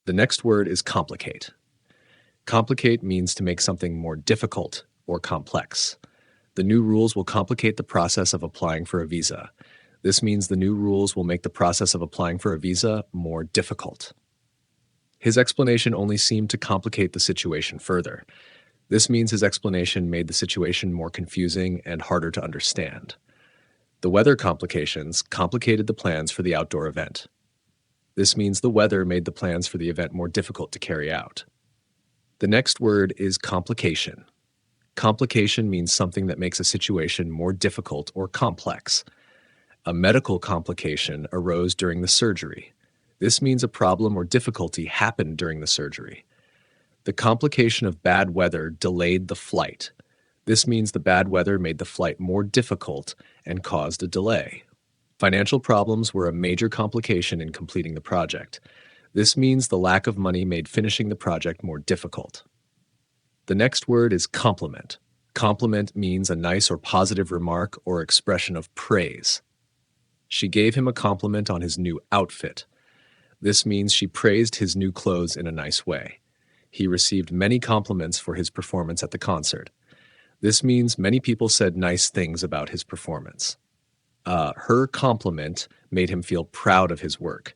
The next word is complicate. Complicate means to make something more difficult or complex. The new rules will complicate the process of applying for a visa. This means the new rules will make the process of applying for a visa more difficult. His explanation only seemed to complicate the situation further. This means his explanation made the situation more confusing and harder to understand. The weather complications complicated the plans for the outdoor event. This means the weather made the plans for the event more difficult to carry out. The next word is complication. Complication means something that makes a situation more difficult or complex. A medical complication arose during the surgery. This means a problem or difficulty happened during the surgery. The complication of bad weather delayed the flight. This means the bad weather made the flight more difficult and caused a delay. Financial problems were a major complication in completing the project. This means the lack of money made finishing the project more difficult. The next word is compliment. Compliment means a nice or positive remark or expression of praise. She gave him a compliment on his new outfit. This means she praised his new clothes in a nice way. He received many compliments for his performance at the concert. This means many people said nice things about his performance. Her compliment made him feel proud of his work.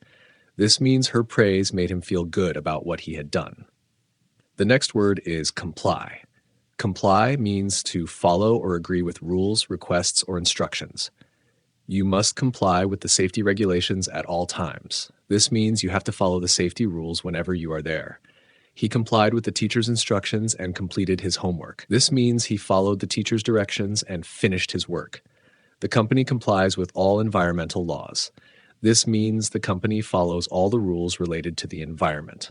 This means her praise made him feel good about what he had done. The next word is comply. Comply means to follow or agree with rules, requests, or instructions. You must comply with the safety regulations at all times. This means you have to follow the safety rules whenever you are there. He complied with the teacher's instructions and completed his homework. This means he followed the teacher's directions and finished his work. The company complies with all environmental laws. This means the company follows all the rules related to the environment.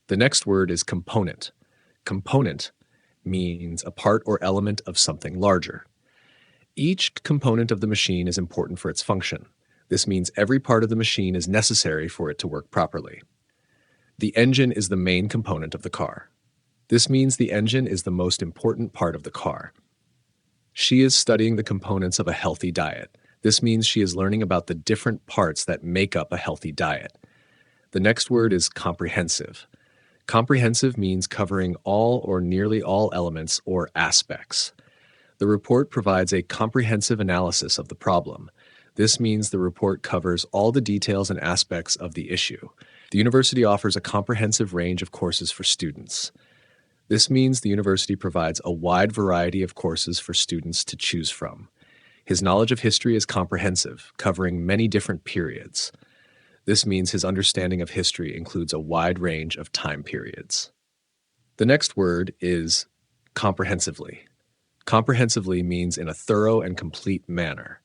The next word is component. Component means a part or element of something larger. Each component of the machine is important for its function. This means every part of the machine is necessary for it to work properly. The engine is the main component of the car. This means the engine is the most important part of the car. She is studying the components of a healthy diet. This means she is learning about the different parts that make up a healthy diet. The next word is comprehensive. Comprehensive means covering all or nearly all elements or aspects. The report provides a comprehensive analysis of the problem. This means the report covers all the details and aspects of the issue. The university offers a comprehensive range of courses for students. This means the university provides a wide variety of courses for students to choose from. His knowledge of history is comprehensive, covering many different periods. This means his understanding of history includes a wide range of time periods. The next word is comprehensively. Comprehensively means in a thorough and complete manner.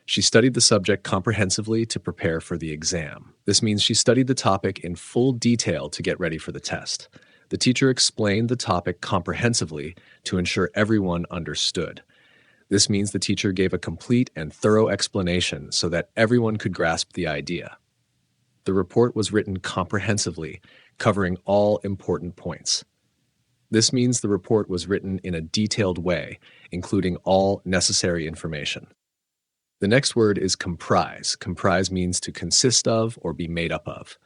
She studied the subject comprehensively to prepare for the exam. This means she studied the topic in full detail to get ready for the test. The teacher explained the topic comprehensively to ensure everyone understood. This means the teacher gave a complete and thorough explanation so that everyone could grasp the idea. The report was written comprehensively, covering all important points. This means the report was written in a detailed way, including all necessary information. The next word is comprise. Comprise means to consist of or be made up of.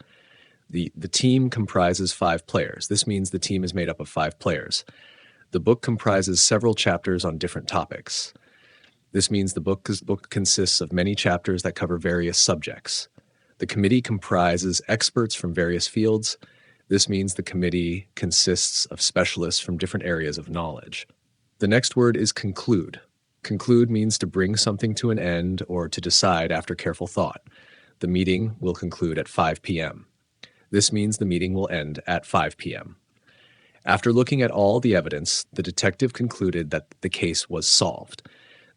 The team comprises 5 players. This means the team is made up of 5 players. The book comprises several chapters on different topics. This means the book consists of many chapters that cover various subjects. The committee comprises experts from various fields. This means the committee consists of specialists from different areas of knowledge. The next word is conclude. Conclude means to bring something to an end or to decide after careful thought. The meeting will conclude at 5 p.m. This means the meeting will end at 5 p.m. After looking at all the evidence, the detective concluded that the case was solved.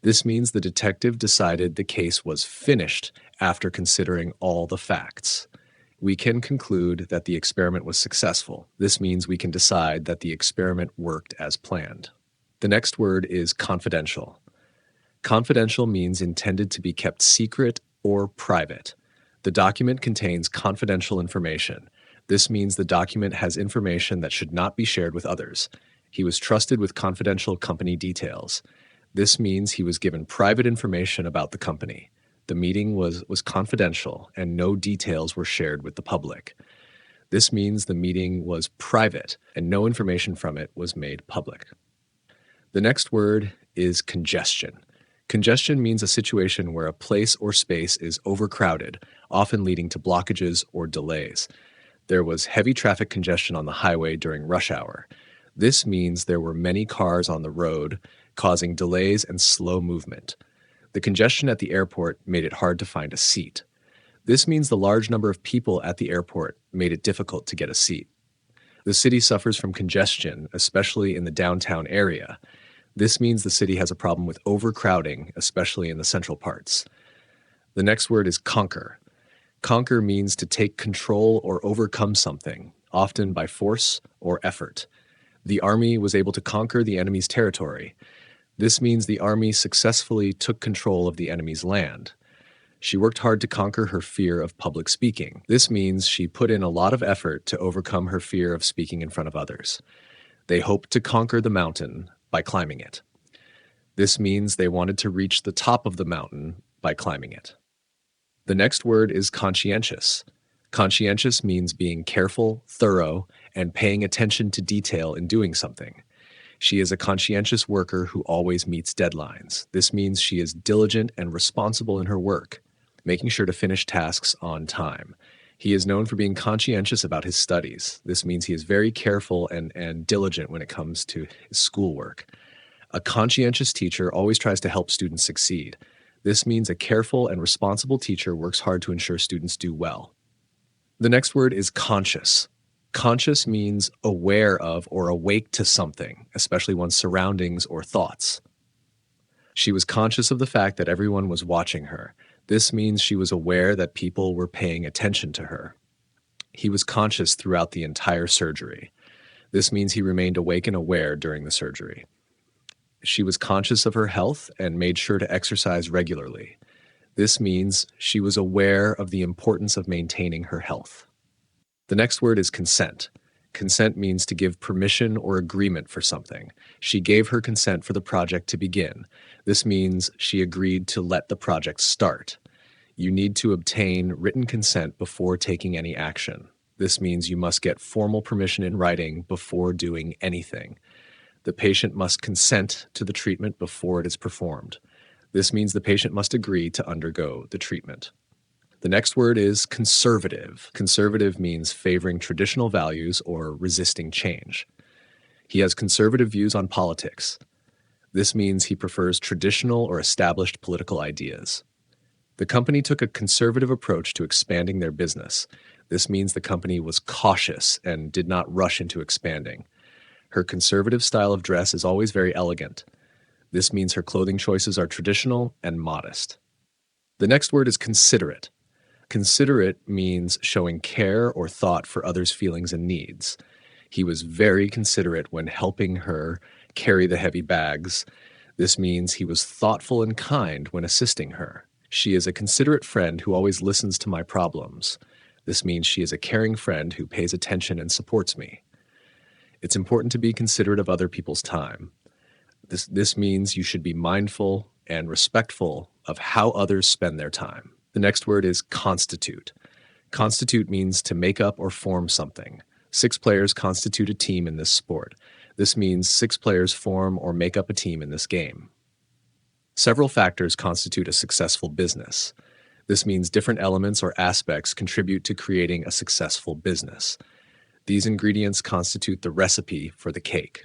This means the detective decided the case was finished after considering all the facts. We can conclude that the experiment was successful. This means we can decide that the experiment worked as planned. The next word is confidential. Confidential means intended to be kept secret or private. The document contains confidential information. This means the document has information that should not be shared with others. He was trusted with confidential company details. This means he was given private information about the company. The meeting was confidential and no details were shared with the public. This means the meeting was private and no information from it was made public. The next word is congestion. Congestion means a situation where a place or space is overcrowded, often leading to blockages or delays. There was heavy traffic congestion on the highway during rush hour. This means there were many cars on the road, causing delays and slow movement. The congestion at the airport made it hard to find a seat. This means the large number of people at the airport made it difficult to get a seat. The city suffers from congestion, especially in the downtown area. This means the city has a problem with overcrowding, especially in the central parts. The next word is conquer. Conquer means to take control or overcome something, often by force or effort. The army was able to conquer the enemy's territory. This means the army successfully took control of the enemy's land. She worked hard to conquer her fear of public speaking. This means she put in a lot of effort to overcome her fear of speaking in front of others. They hoped to conquer the mountain by climbing it. This means they wanted to reach the top of the mountain by climbing it. The next word is conscientious. Conscientious means being careful, thorough, and paying attention to detail in doing something. She is a conscientious worker who always meets deadlines. This means she is diligent and responsible in her work, making sure to finish tasks on time. He is known for being conscientious about his studies. This means he is very careful and diligent when it comes to his schoolwork. A conscientious teacher always tries to help students succeed. This means a careful and responsible teacher works hard to ensure students do well. The next word is conscious. Conscious means aware of or awake to something, especially one's surroundings or thoughts. She was conscious of the fact that everyone was watching her. This means she was aware that people were paying attention to her. He was conscious throughout the entire surgery. This means he remained awake and aware during the surgery. She was conscious of her health and made sure to exercise regularly. This means she was aware of the importance of maintaining her health. The next word is consent. Consent means to give permission or agreement for something. She gave her consent for the project to begin. This means she agreed to let the project start. You need to obtain written consent before taking any action. This means you must get formal permission in writing before doing anything. The patient must consent to the treatment before it is performed. This means the patient must agree to undergo the treatment. The next word is conservative. Conservative means favoring traditional values or resisting change. He has conservative views on politics. This means he prefers traditional or established political ideas. The company took a conservative approach to expanding their business. This means the company was cautious and did not rush into expanding. Her conservative style of dress is always very elegant. This means her clothing choices are traditional and modest. The next word is considerate. Considerate means showing care or thought for others' feelings and needs. He was very considerate when helping her carry the heavy bags. This means he was thoughtful and kind when assisting her. She is a considerate friend who always listens to my problems. This means she is a caring friend who pays attention and supports me. It's important to be considerate of other people's time. This means you should be mindful and respectful of how others spend their time. The next word is constitute. Constitute means to make up or form something. 6 players constitute a team in this sport. This means 6 players form or make up a team in this game. Several factors constitute a successful business. This means different elements or aspects contribute to creating a successful business. These ingredients constitute the recipe for the cake.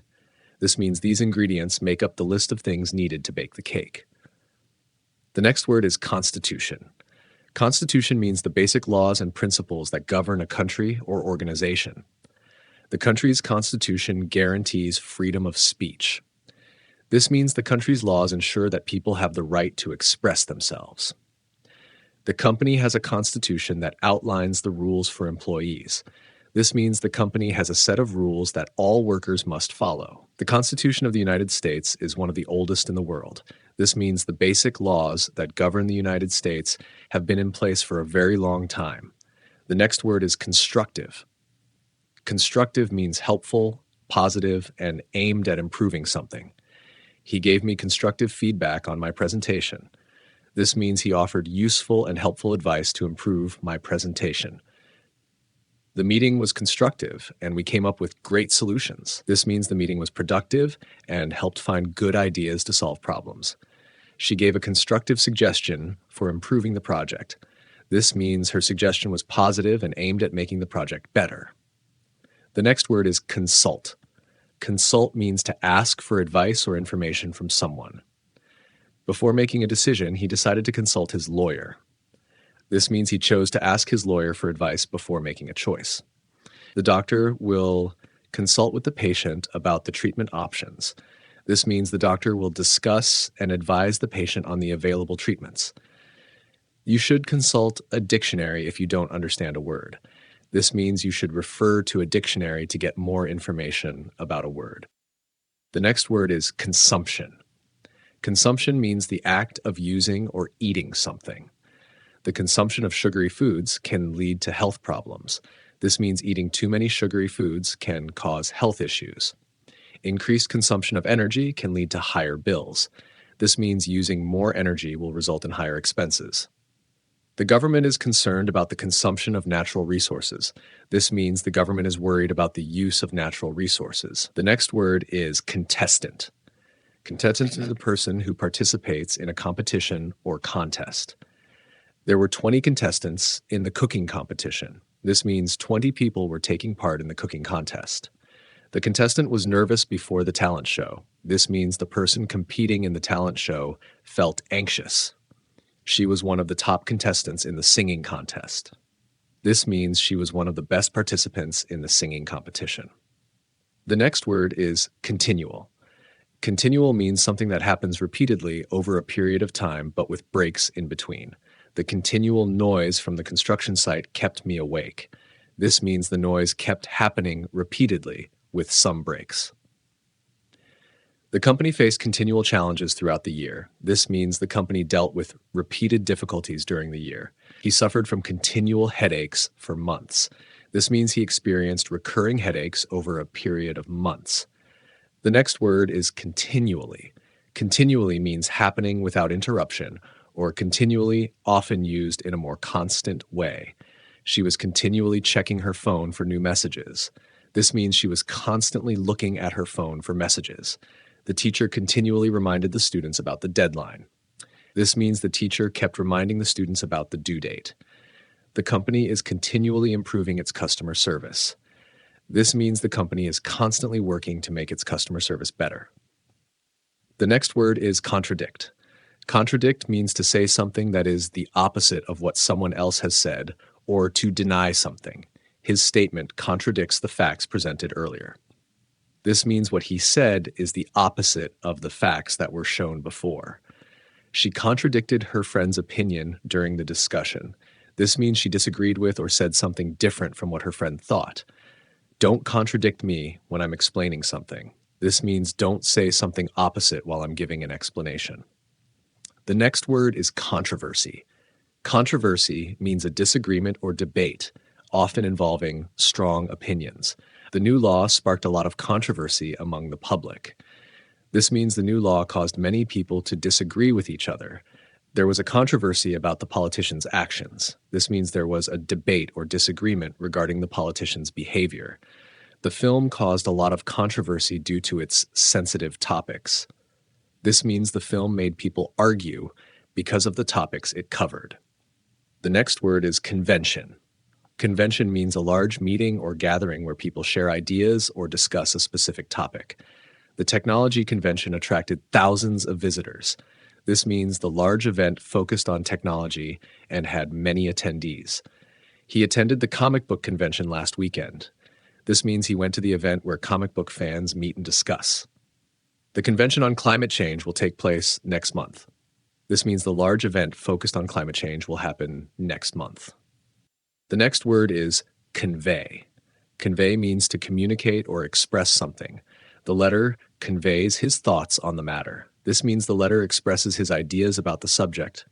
This means these ingredients make up the list of things needed to bake the cake. The next word is constitution. Constitution means the basic laws and principles that govern a country or organization. The country's constitution guarantees freedom of speech. This means the country's laws ensure that people have the right to express themselves. The company has a constitution that outlines the rules for employees. This means the company has a set of rules that all workers must follow. The Constitution of the United States is one of the oldest in the world. This means the basic laws that govern the United States have been in place for a very long time. The next word is constructive. Constructive means helpful, positive, and aimed at improving something. He gave me constructive feedback on my presentation. This means he offered useful and helpful advice to improve my presentation. The meeting was constructive, and we came up with great solutions. This means the meeting was productive and helped find good ideas to solve problems. She gave a constructive suggestion for improving the project. This means her suggestion was positive and aimed at making the project better. The next word is consult. Consult means to ask for advice or information from someone. Before making a decision, he decided to consult his lawyer. This means he chose to ask his lawyer for advice before making a choice. The doctor will consult with the patient about the treatment options. This means the doctor will discuss and advise the patient on the available treatments. You should consult a dictionary if you don't understand a word. This means you should refer to a dictionary to get more information about a word. The next word is consumption. Consumption means the act of using or eating something. The consumption of sugary foods can lead to health problems. This means eating too many sugary foods can cause health issues. Increased consumption of energy can lead to higher bills. This means using more energy will result in higher expenses. The government is concerned about the consumption of natural resources. This means the government is worried about the use of natural resources. The next word is contestant. Contestant is a person who participates in a competition or contest. There were 20 contestants in the cooking competition. This means 20 people were taking part in the cooking contest. The contestant was nervous before the talent show. This means the person competing in the talent show felt anxious. She was one of the top contestants in the singing contest. This means she was one of the best participants in the singing competition. The next word is continual. Continual means something that happens repeatedly over a period of time, but with breaks in between. The continual noise from the construction site kept me awake. This means the noise kept happening repeatedly with some breaks. The company faced continual challenges throughout the year. This means the company dealt with repeated difficulties during the year. He suffered from continual headaches for months. This means he experienced recurring headaches over a period of months. The next word is continually. Continually means happening without interruption, or continually, often used in a more constant way. She was continually checking her phone for new messages. This means she was constantly looking at her phone for messages. The teacher continually reminded the students about the deadline. This means the teacher kept reminding the students about the due date. The company is continually improving its customer service. This means the company is constantly working to make its customer service better. The next word is contradict. Contradict means to say something that is the opposite of what someone else has said, or to deny something. His statement contradicts the facts presented earlier. This means what he said is the opposite of the facts that were shown before. She contradicted her friend's opinion during the discussion. This means she disagreed with or said something different from what her friend thought. Don't contradict me when I'm explaining something. This means don't say something opposite while I'm giving an explanation. The next word is controversy. Controversy means a disagreement or debate, often involving strong opinions. The new law sparked a lot of controversy among the public. This means the new law caused many people to disagree with each other. There was a controversy about the politician's actions. This means there was a debate or disagreement regarding the politician's behavior. The film caused a lot of controversy due to its sensitive topics. This means the film made people argue because of the topics it covered. The next word is convention. Convention means a large meeting or gathering where people share ideas or discuss a specific topic. The technology convention attracted thousands of visitors. This means the large event focused on technology and had many attendees. He attended the comic book convention last weekend. This means he went to the event where comic book fans meet and discuss. The convention on climate change will take place next month. This means the large event focused on climate change will happen next month. The next word is convey. Convey means to communicate or express something. The letter conveys his thoughts on the matter. This means the letter expresses his ideas about the subject.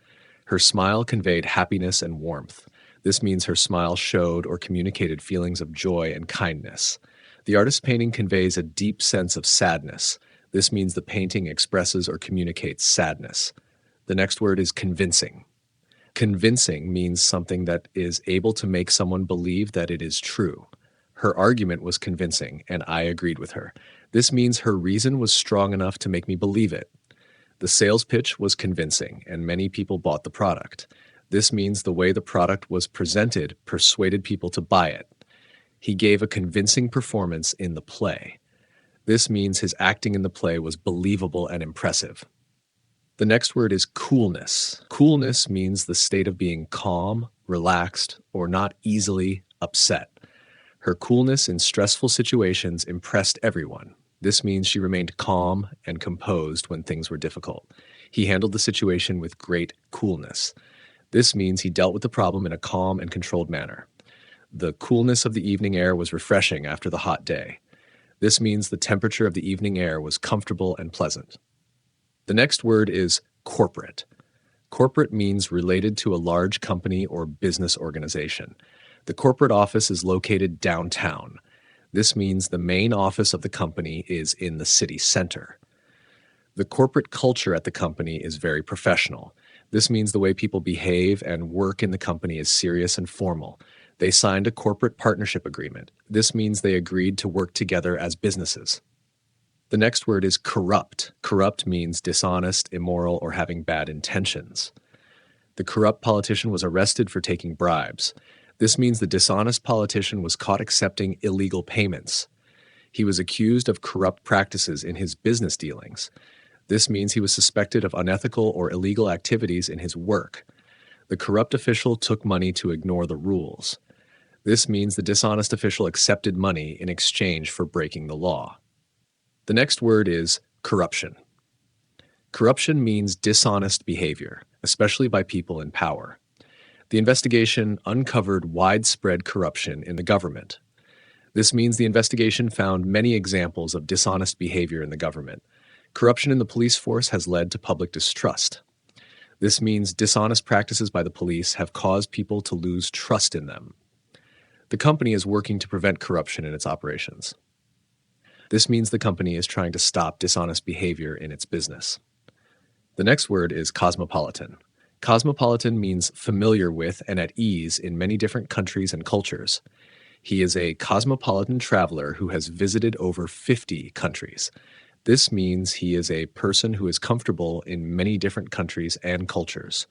Her smile conveyed happiness and warmth. This means her smile showed or communicated feelings of joy and kindness. The artist's painting conveys a deep sense of sadness. This means the painting expresses or communicates sadness. The next word is convincing. Convincing means something that is able to make someone believe that it is true. Her argument was convincing, and I agreed with her. This means her reason was strong enough to make me believe it. The sales pitch was convincing, and many people bought the product. This means the way the product was presented persuaded people to buy it. He gave a convincing performance in the play. This means his acting in the play was believable and impressive. The next word is coolness. Coolness means the state of being calm, relaxed, or not easily upset. Her coolness in stressful situations impressed everyone. This means she remained calm and composed when things were difficult. He handled the situation with great coolness. This means he dealt with the problem in a calm and controlled manner. The coolness of the evening air was refreshing after the hot day. This means the temperature of the evening air was comfortable and pleasant. The next word is corporate. Corporate means related to a large company or business organization. The corporate office is located downtown. This means the main office of the company is in the city center. The corporate culture at the company is very professional. This means the way people behave and work in the company is serious and formal. They signed a corporate partnership agreement. This means they agreed to work together as businesses. The next word is corrupt. Corrupt means dishonest, immoral, or having bad intentions. The corrupt politician was arrested for taking bribes. This means the dishonest politician was caught accepting illegal payments. He was accused of corrupt practices in his business dealings. This means he was suspected of unethical or illegal activities in his work. The corrupt official took money to ignore the rules. This means the dishonest official accepted money in exchange for breaking the law. The next word is corruption. Corruption means dishonest behavior, especially by people in power. The investigation uncovered widespread corruption in the government. This means the investigation found many examples of dishonest behavior in the government. Corruption in the police force has led to public distrust. This means dishonest practices by the police have caused people to lose trust in them. The company is working to prevent corruption in its operations. This means the company is trying to stop dishonest behavior in its business. The next word is cosmopolitan. Cosmopolitan means familiar with and at ease in many different countries and cultures. He is a cosmopolitan traveler who has visited over 50 countries. This means he is a person who is comfortable in many different countries and cultures.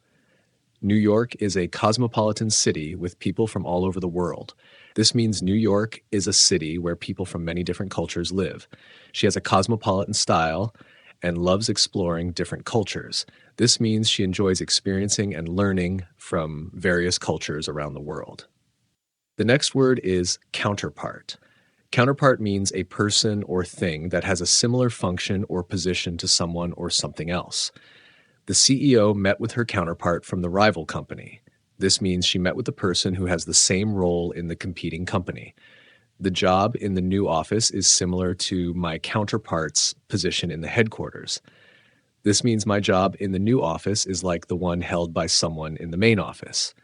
New York is a cosmopolitan city with people from all over the world. This means New York is a city where people from many different cultures live. She has a cosmopolitan style and loves exploring different cultures. This means she enjoys experiencing and learning from various cultures around the world. The next word is counterpart. Counterpart means a person or thing that has a similar function or position to someone or something else. The CEO met with her counterpart from the rival company. This means she met with the person who has the same role in the competing company. The job in the new office is similar to my counterpart's position in the headquarters. This means my job in the new office is like the one held by someone in the main office.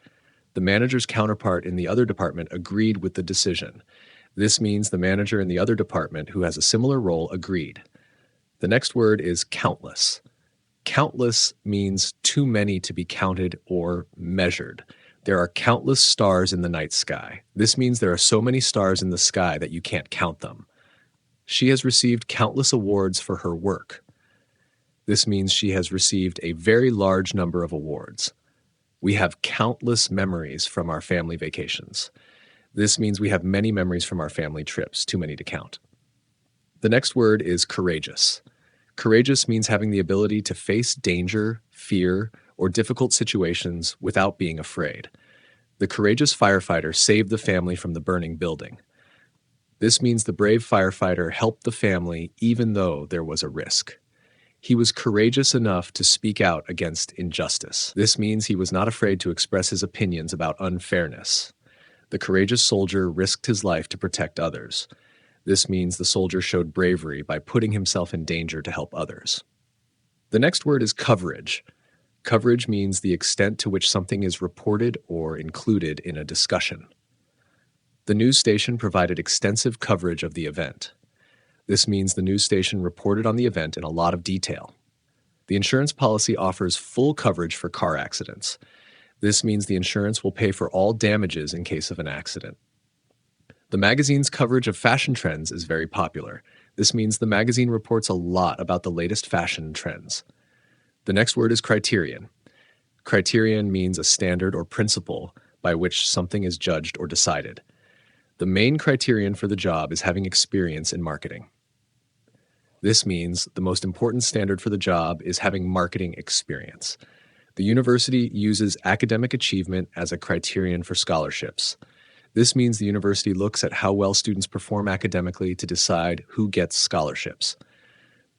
The manager's counterpart in the other department agreed with the decision. This means the manager in the other department who has a similar role agreed. The next word is countless. Countless means too many to be counted or measured. There are countless stars in the night sky. This means there are so many stars in the sky that you can't count them. She has received countless awards for her work. This means she has received a very large number of awards. We have countless memories from our family vacations. This means we have many memories from our family trips, too many to count. The next word is courageous. Courageous means having the ability to face danger, fear, or difficult situations without being afraid. The courageous firefighter saved the family from the burning building. This means the brave firefighter helped the family even though there was a risk. He was courageous enough to speak out against injustice. This means he was not afraid to express his opinions about unfairness. The courageous soldier risked his life to protect others. This means the soldier showed bravery by putting himself in danger to help others. The next word is coverage. Coverage means the extent to which something is reported or included in a discussion. The news station provided extensive coverage of the event. This means the news station reported on the event in a lot of detail. The insurance policy offers full coverage for car accidents. This means the insurance will pay for all damages in case of an accident. The magazine's coverage of fashion trends is very popular. This means the magazine reports a lot about the latest fashion trends. The next word is criterion. Criterion means a standard or principle by which something is judged or decided. The main criterion for the job is having experience in marketing. This means the most important standard for the job is having marketing experience. The university uses academic achievement as a criterion for scholarships. This means the university looks at how well students perform academically to decide who gets scholarships.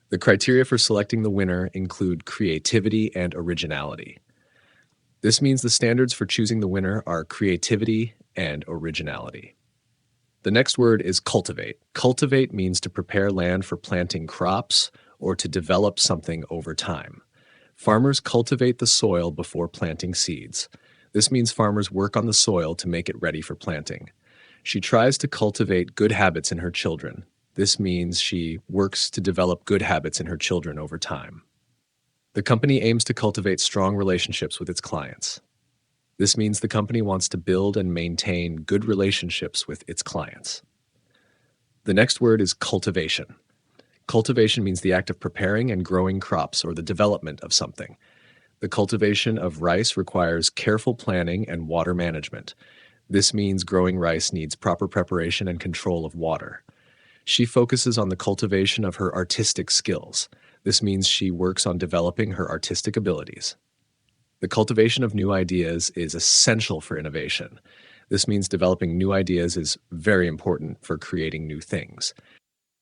The criteria for selecting the winner include creativity and originality. This means the standards for choosing the winner are creativity and originality. The next word is cultivate. Cultivate means to prepare land for planting crops or to develop something over time. Farmers cultivate the soil before planting seeds. This means farmers work on the soil to make it ready for planting. She tries to cultivate good habits in her children. This means she works to develop good habits in her children over time. The company aims to cultivate strong relationships with its clients. This means the company wants to build and maintain good relationships with its clients. The next word is cultivation. Cultivation means the act of preparing and growing crops or the development of something. The cultivation of rice requires careful planning and water management. This means growing rice needs proper preparation and control of water. She focuses on the cultivation of her artistic skills. This means she works on developing her artistic abilities. The cultivation of new ideas is essential for innovation. This means developing new ideas is very important for creating new things.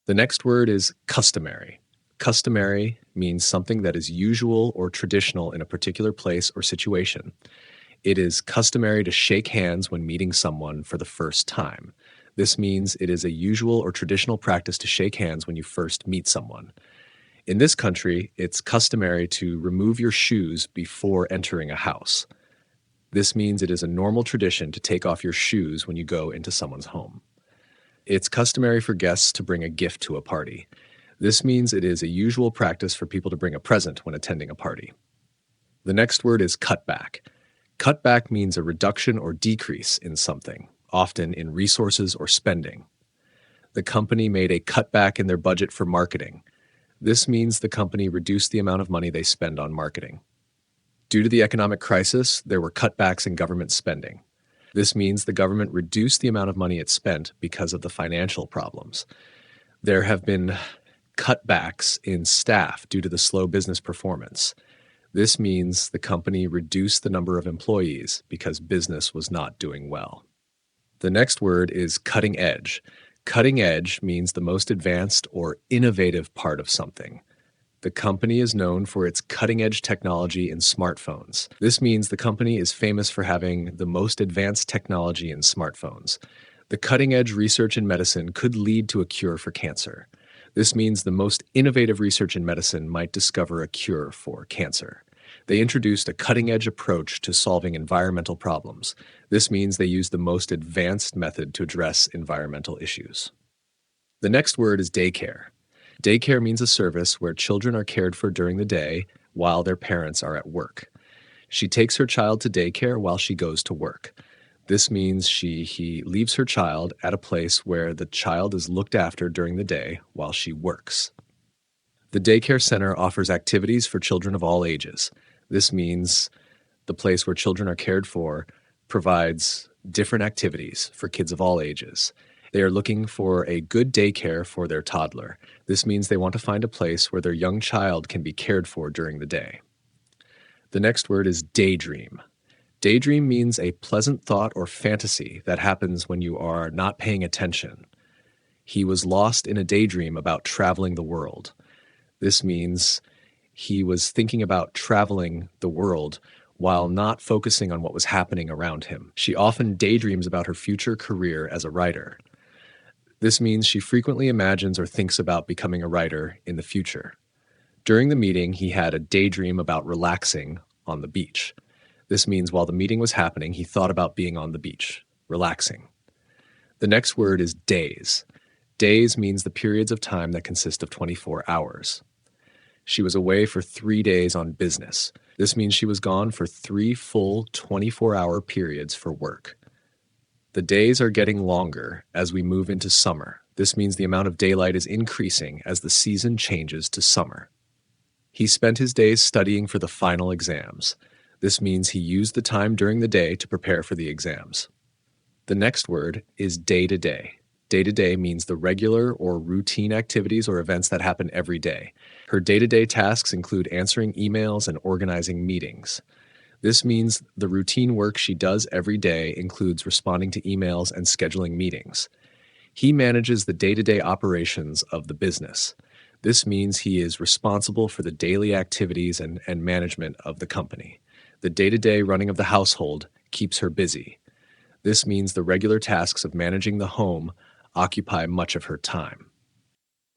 The next word is customary. Customary means something that is usual or traditional in a particular place or situation. It is customary to shake hands when meeting someone for the first time. This means it is a usual or traditional practice to shake hands when you first meet someone. In this country, it's customary to remove your shoes before entering a house. This means it is a normal tradition to take off your shoes when you go into someone's home. It's customary for guests to bring a gift to a party. This means it is a usual practice for people to bring a present when attending a party. The next word is cutback. Cutback means a reduction or decrease in something, often in resources or spending. The company made a cutback in their budget for marketing. This means the company reduced the amount of money they spend on marketing. Due to the economic crisis, there were cutbacks in government spending. This means the government reduced the amount of money it spent because of the financial problems. There have been cutbacks in staff due to the slow business performance. This means the company reduced the number of employees because business was not doing well. The next word is cutting edge. Cutting edge means the most advanced or innovative part of something. The company is known for its cutting-edge technology in smartphones. This means the company is famous for having the most advanced technology in smartphones. The cutting-edge research in medicine could lead to a cure for cancer. This means the most innovative research in medicine might discover a cure for cancer. They introduced a cutting-edge approach to solving environmental problems. This means they used the most advanced method to address environmental issues. The next word is daycare. Daycare means a service where children are cared for during the day while their parents are at work. She takes her child to daycare while she goes to work. This means he leaves her child at a place where the child is looked after during the day while she works. The daycare center offers activities for children of all ages. This means the place where children are cared for provides different activities for kids of all ages. They are looking for a good daycare for their toddler. This means they want to find a place where their young child can be cared for during the day. The next word is daydream. Daydream means a pleasant thought or fantasy that happens when you are not paying attention. He was lost in a daydream about traveling the world. This means he was thinking about traveling the world while not focusing on what was happening around him. She often daydreams about her future career as a writer. This means she frequently imagines or thinks about becoming a writer in the future. During the meeting, he had a daydream about relaxing on the beach. This means while the meeting was happening, he thought about being on the beach, relaxing. The next word is days. Days means the periods of time that consist of 24 hours. She was away for 3 days on business. This means she was gone for 3 full 24-hour periods for work. The days are getting longer as we move into summer. This means the amount of daylight is increasing as the season changes to summer. He spent his days studying for the final exams. This means he used the time during the day to prepare for the exams. The next word is day-to-day. Day-to-day means the regular or routine activities or events that happen every day. Her day-to-day tasks include answering emails and organizing meetings. This means the routine work she does every day includes responding to emails and scheduling meetings. He manages the day-to-day operations of the business. This means he is responsible for the daily activities and management of the company. The day-to-day running of the household keeps her busy. This means the regular tasks of managing the home occupy much of her time.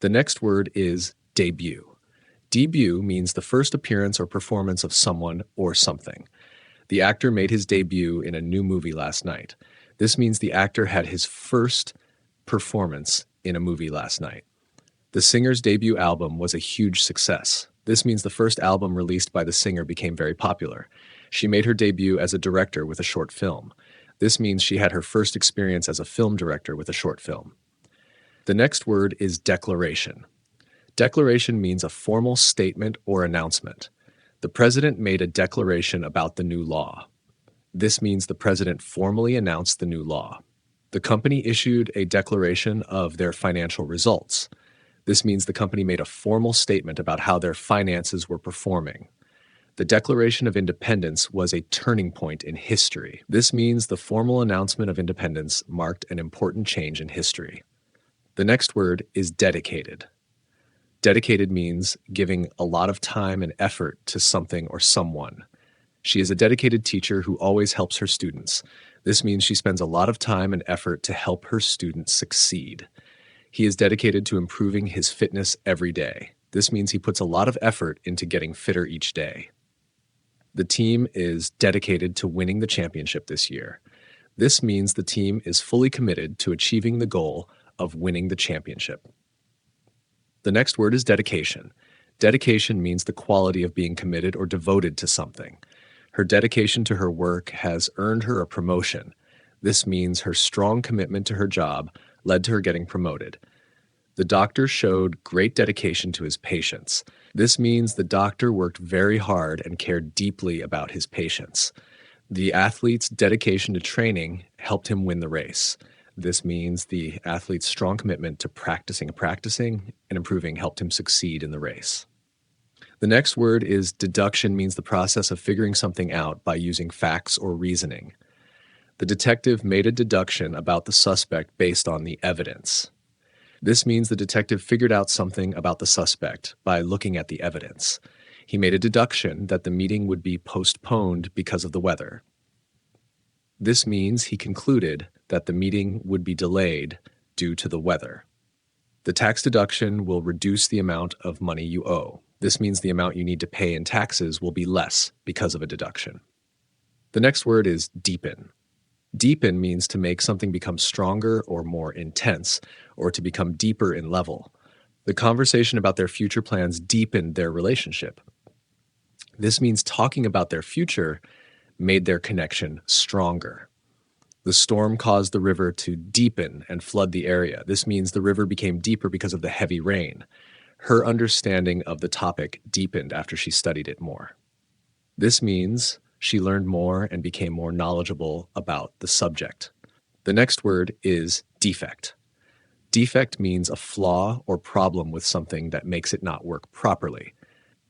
The next word is debut. Debut means the first appearance or performance of someone or something. The actor made his debut in a new movie last night. This means the actor had his first performance in a movie last night. The singer's debut album was a huge success. This means the first album released by the singer became very popular. She made her debut as a director with a short film. This means she had her first experience as a film director with a short film. The next word is declaration. Declaration means a formal statement or announcement. The president made a declaration about the new law. This means the president formally announced the new law. The company issued a declaration of their financial results. This means the company made a formal statement about how their finances were performing. The Declaration of Independence was a turning point in history. This means the formal announcement of independence marked an important change in history. The next word is dedicated. Dedicated means giving a lot of time and effort to something or someone. She is a dedicated teacher who always helps her students. This means she spends a lot of time and effort to help her students succeed. He is dedicated to improving his fitness every day. This means he puts a lot of effort into getting fitter each day. The team is dedicated to winning the championship this year. This means the team is fully committed to achieving the goal of winning the championship. The next word is dedication. Dedication means the quality of being committed or devoted to something. Her dedication to her work has earned her a promotion. This means her strong commitment to her job led to her getting promoted. The doctor showed great dedication to his patients. This means the doctor worked very hard and cared deeply about his patients. The athlete's dedication to training helped him win the race. This means the athlete's strong commitment to practicing and improving helped him succeed in the race. The next word is deduction, means the process of figuring something out by using facts or reasoning. The detective made a deduction about the suspect based on the evidence. This means the detective figured out something about the suspect by looking at the evidence. He made a deduction that the meeting would be postponed because of the weather. This means he concluded that the meeting would be delayed due to the weather. The tax deduction will reduce the amount of money you owe. This means the amount you need to pay in taxes will be less because of a deduction. The next word is deepen. Deepen means to make something become stronger or more intense, or to become deeper in level. The conversation about their future plans deepened their relationship. This means talking about their future made their connection stronger. The storm caused the river to deepen and flood the area. This means the river became deeper because of the heavy rain. Her understanding of the topic deepened after she studied it more. This means she learned more and became more knowledgeable about the subject. The next word is defect. Defect means a flaw or problem with something that makes it not work properly.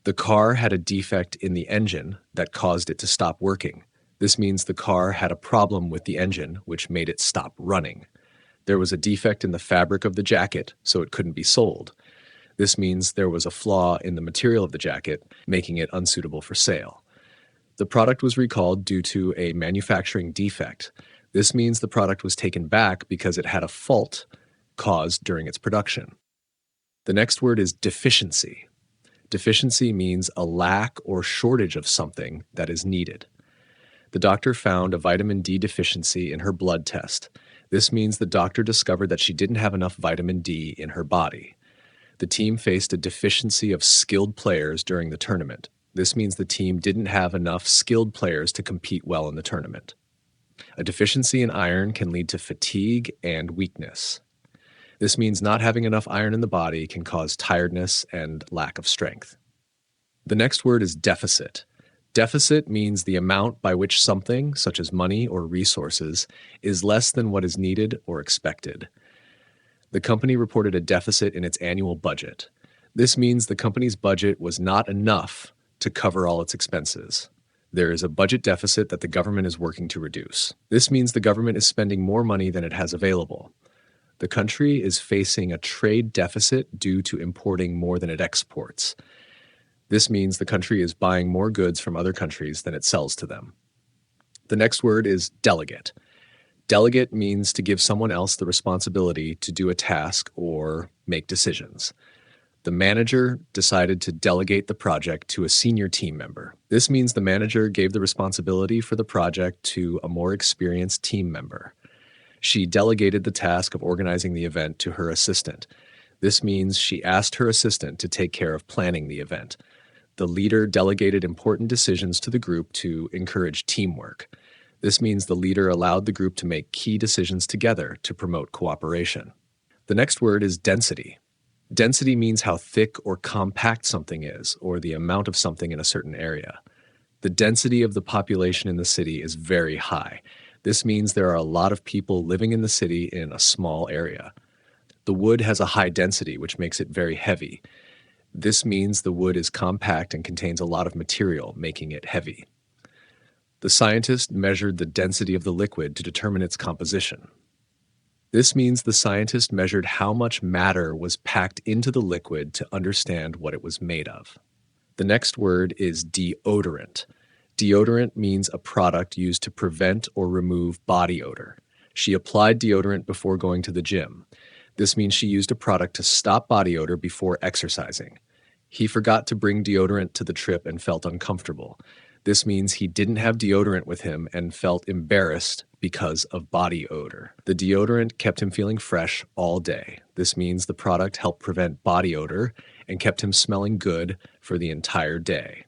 The car had a defect in the engine that caused it to stop working. This means the car had a problem with the engine, which made it stop running. There was a defect in the fabric of the jacket, so it couldn't be sold. This means there was a flaw in the material of the jacket, making it unsuitable for sale. The product was recalled due to a manufacturing defect. This means the product was taken back because it had a fault caused during its production. The next word is deficiency. Deficiency means a lack or shortage of something that is needed. The doctor found a vitamin D deficiency in her blood test. This means the doctor discovered that she didn't have enough vitamin D in her body. The team faced a deficiency of skilled players during the tournament. This means the team didn't have enough skilled players to compete well in the tournament. A deficiency in iron can lead to fatigue and weakness. This means not having enough iron in the body can cause tiredness and lack of strength. The next word is deficit. Deficit means the amount by which something, such as money or resources, is less than what is needed or expected. The company reported a deficit in its annual budget. This means the company's budget was not enough to cover all its expenses. There is a budget deficit that the government is working to reduce. This means the government is spending more money than it has available. The country is facing a trade deficit due to importing more than it exports. This means the country is buying more goods from other countries than it sells to them. The next word is delegate. Delegate means to give someone else the responsibility to do a task or make decisions. The manager decided to delegate the project to a senior team member. This means the manager gave the responsibility for the project to a more experienced team member. She delegated the task of organizing the event to her assistant. This means she asked her assistant to take care of planning the event. The leader delegated important decisions to the group to encourage teamwork. This means the leader allowed the group to make key decisions together to promote cooperation. The next word is density. Density means how thick or compact something is, or the amount of something in a certain area. The density of the population in the city is very high. This means there are a lot of people living in the city in a small area. The wood has a high density, which makes it very heavy. This means the wood is compact and contains a lot of material, making it heavy. The scientist measured the density of the liquid to determine its composition. This means the scientist measured how much matter was packed into the liquid to understand what it was made of. The next word is deodorant. Deodorant means a product used to prevent or remove body odor. She applied deodorant before going to the gym. This means she used a product to stop body odor before exercising. He forgot to bring deodorant to the trip and felt uncomfortable. This means he didn't have deodorant with him and felt embarrassed because of body odor. The deodorant kept him feeling fresh all day. This means the product helped prevent body odor and kept him smelling good for the entire day.